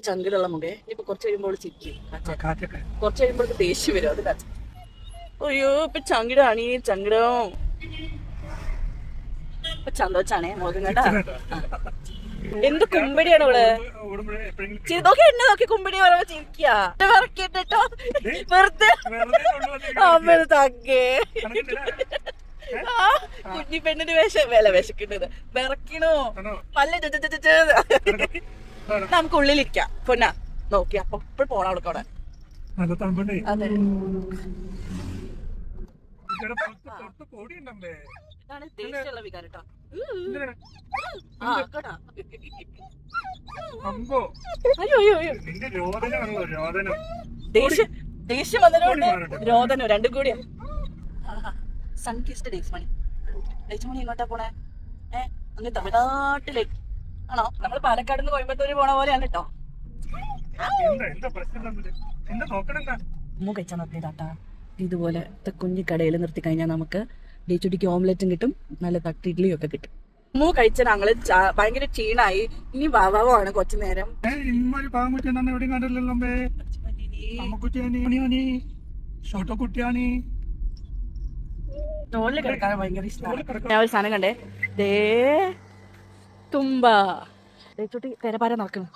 ചങ്കിലുള്ള മുഖേ. ഇപ്പൊ കുറച്ച് കഴിയുമ്പോൾ ചിരിക്കും, കുറച്ച് കഴിയുമ്പോൾ ദേഷ്യം വരും. അത് കച്ച. അയ്യോ ഇപ്പൊ ചങ്കിടാണീ ചങ്കിടം. ഇപ്പൊ സന്തോഷാണേ മുഖം കേട്ടാ. എന്ത് കുമ്പടിയാണ് ഇവള്. നോക്കി എന്നെ നോക്കി കുമ്പടി പറയുമ്പോ ചിരിക്കാ. വിറക്കിട്ടോ വെറുതെ അമ്മ തക്കേ. കുഞ്ഞി പെണ്ണിന് വിശക്കുന്നത് വിറക്കണോ പല്ല. നമുക്ക് ഉള്ളിലിരിക്കാം പൊന്നാ നോക്കി. അപ്പൊ ഇപ്പോൾ പോണം അവിടെ കൂടെ. അതെ ഇതാണ് ദേഷ്യമുള്ള വികാരം കേട്ടോ. അയ്യോ അയ്യോ അയ്യോ ദേഷ്യം വന്നതുകൊണ്ട് രോദനം രണ്ടും കൂടിയാ. സൺകിസ്ഡ് ദേശമണി. ദേശമണി എങ്ങോട്ടാ പോണേ? അങ്ങ് തമിഴ്നാട്ടിലേക്ക് ആണോ? നമ്മള് പാലക്കാട് നിന്ന് കോയമ്പത്തൂര് പോണ പോലെയാണ് കേട്ടോ. ഉമ്മ കഴിച്ചാൽ നിർത്തിയതാട്ടാ. ഇതുപോലെ കുഞ്ഞി കടയിൽ നിർത്തി കഴിഞ്ഞാൽ നമുക്ക് ഡേച്ചുട്ടിക്ക് ഓംലെറ്റും കിട്ടും, നല്ല തട്ട് ഇഡ്ഡലിയും ഒക്കെ കിട്ടും. ഉമ്മ കഴിച്ച ഞങ്ങള് ഭയങ്കര ക്ഷീണായി. ഇനി വാവാവാണ് കുറച്ചു നേരം. തോളിൽ കിടക്കാൻ ഭയങ്കര ഇഷ്ടമാണ്. ഞാൻ ഒരു സാധനം കണ്ടേ, ദേ തുമ്പ. ഡേച്ചുട്ടി പെരപാര നടക്കണം.